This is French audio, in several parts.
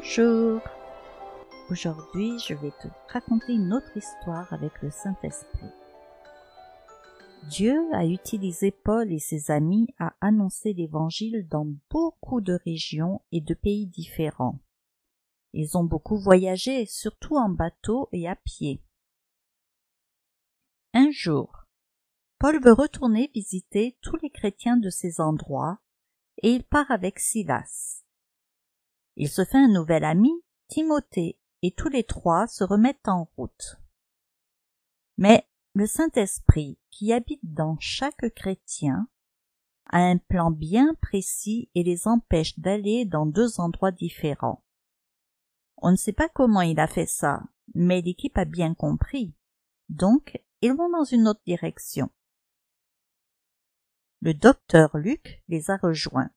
Bonjour. Aujourd'hui, je vais te raconter une autre histoire avec le Saint-Esprit. Dieu a utilisé Paul et ses amis à annoncer l'Évangile dans beaucoup de régions et de pays différents. Ils ont beaucoup voyagé, surtout en bateau et à pied. Un jour, Paul veut retourner visiter tous les chrétiens de ces endroits et il part avec Silas. Il se fait un nouvel ami, Timothée, et tous les trois se remettent en route. Mais le Saint-Esprit, qui habite dans chaque chrétien, a un plan bien précis et les empêche d'aller dans deux endroits différents. On ne sait pas comment il a fait ça, mais l'équipe a bien compris. Donc, ils vont dans une autre direction. Le docteur Luc les a rejoints.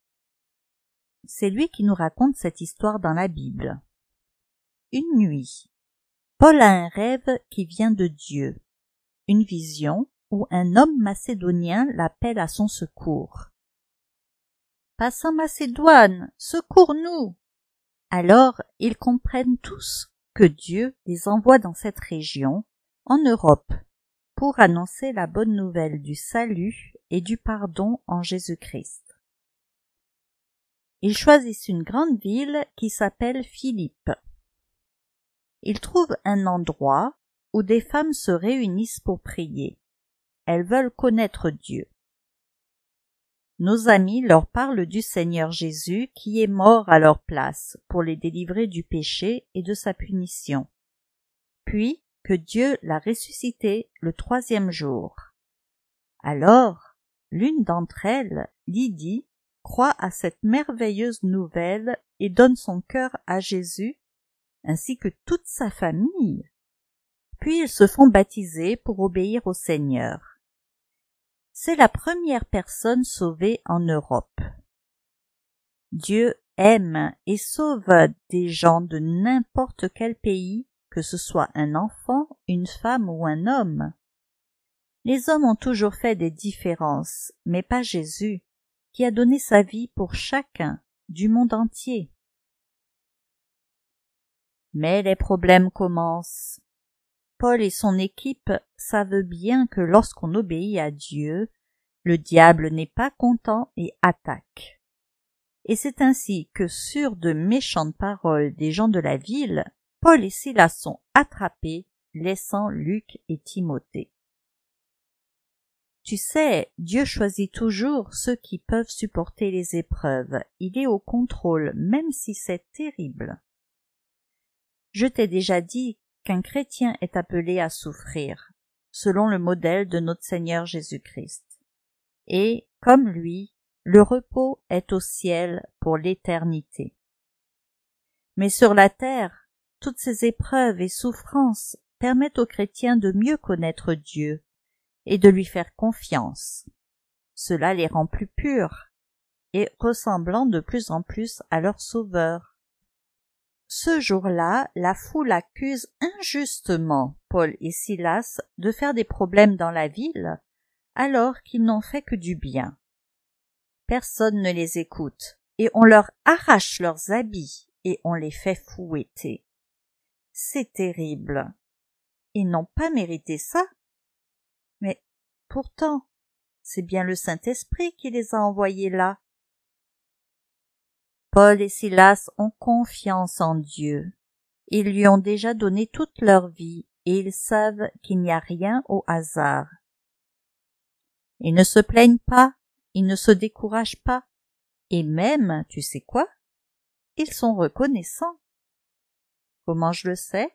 C'est lui qui nous raconte cette histoire dans la Bible. Une nuit, Paul a un rêve qui vient de Dieu, une vision où un homme macédonien l'appelle à son secours. « Passe en Macédoine, secours-nous » Alors ils comprennent tous que Dieu les envoie dans cette région, en Europe, pour annoncer la bonne nouvelle du salut et du pardon en Jésus-Christ. Ils choisissent une grande ville qui s'appelle Philippe. Ils trouvent un endroit où des femmes se réunissent pour prier. Elles veulent connaître Dieu. Nos amis leur parlent du Seigneur Jésus qui est mort à leur place pour les délivrer du péché et de sa punition. Puis que Dieu l'a ressuscité le 3e jour. Alors, l'une d'entre elles, Lydie, croit à cette merveilleuse nouvelle et donne son cœur à Jésus, ainsi que toute sa famille. Puis ils se font baptiser pour obéir au Seigneur. C'est la première personne sauvée en Europe. Dieu aime et sauve des gens de n'importe quel pays, que ce soit un enfant, une femme ou un homme. Les hommes ont toujours fait des différences, mais pas Jésus, qui a donné sa vie pour chacun du monde entier. Mais les problèmes commencent. Paul et son équipe savent bien que lorsqu'on obéit à Dieu, le diable n'est pas content et attaque. Et c'est ainsi que, sur de méchantes paroles des gens de la ville, Paul et Silas sont attrapés, laissant Luc et Timothée. Tu sais, Dieu choisit toujours ceux qui peuvent supporter les épreuves. Il est au contrôle, même si c'est terrible. Je t'ai déjà dit qu'un chrétien est appelé à souffrir, selon le modèle de notre Seigneur Jésus-Christ. Et, comme lui, le repos est au ciel pour l'éternité. Mais sur la terre, toutes ces épreuves et souffrances permettent aux chrétiens de mieux connaître Dieu et de lui faire confiance. Cela les rend plus purs et ressemblant de plus en plus à leur Sauveur. Ce jour-là, la foule accuse injustement Paul et Silas de faire des problèmes dans la ville, alors qu'ils n'ont fait que du bien. Personne ne les écoute, et on leur arrache leurs habits et on les fait fouetter. C'est terrible. Ils n'ont pas mérité ça. Mais pourtant, c'est bien le Saint-Esprit qui les a envoyés là. Paul et Silas ont confiance en Dieu. Ils lui ont déjà donné toute leur vie et ils savent qu'il n'y a rien au hasard. Ils ne se plaignent pas, ils ne se découragent pas. Et même, tu sais quoi? Ils sont reconnaissants. Comment je le sais?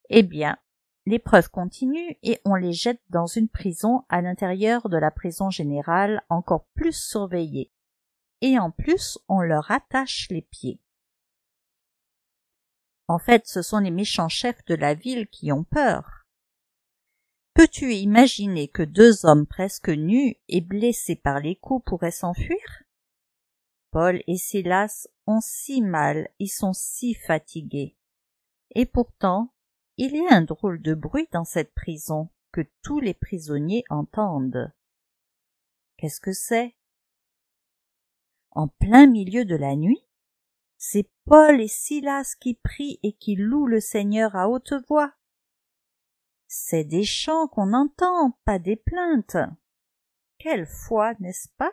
Eh bien, l'épreuve continue et on les jette dans une prison à l'intérieur de la prison générale encore plus surveillée. Et en plus, on leur attache les pieds. En fait, ce sont les méchants chefs de la ville qui ont peur. Peux-tu imaginer que 2 hommes presque nus et blessés par les coups pourraient s'enfuir? Paul et Silas ont si mal, ils sont si fatigués. Et pourtant, il y a un drôle de bruit dans cette prison que tous les prisonniers entendent. Qu'est-ce que c'est? En plein milieu de la nuit, C'est Paul et Silas qui prient et qui louent le Seigneur à haute voix. C'est des chants qu'on entend, pas des plaintes. Quelle foi, n'est-ce pas?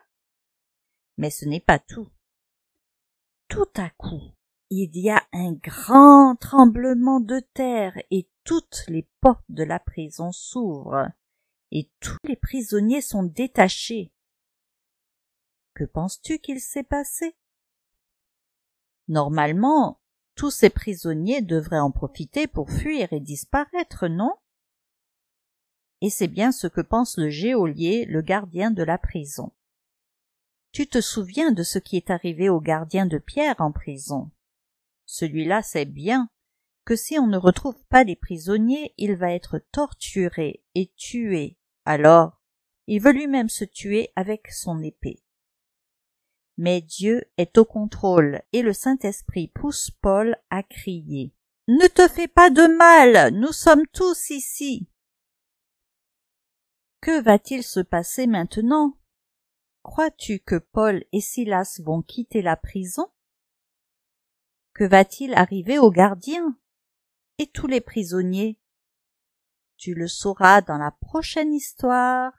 Mais ce n'est pas tout. Tout à coup, il y a un grand tremblement de terre et toutes les portes de la prison s'ouvrent et tous les prisonniers sont détachés. Que penses-tu qu'il s'est passé? Normalement, tous ces prisonniers devraient en profiter pour fuir et disparaître, non? Et c'est bien ce que pense le geôlier, le gardien de la prison. Tu te souviens de ce qui est arrivé au gardien de Pierre en prison? Celui-là sait bien que si on ne retrouve pas les prisonniers, il va être torturé et tué. Alors, il veut lui-même se tuer avec son épée. Mais Dieu est au contrôle et le Saint-Esprit pousse Paul à crier. « Ne te fais pas de mal, nous sommes tous ici !» Que va-t-il se passer maintenant? Crois-tu que Paul et Silas vont quitter la prison? Que va-t-il arriver aux gardiens? Et tous les prisonniers? Tu le sauras dans la prochaine histoire.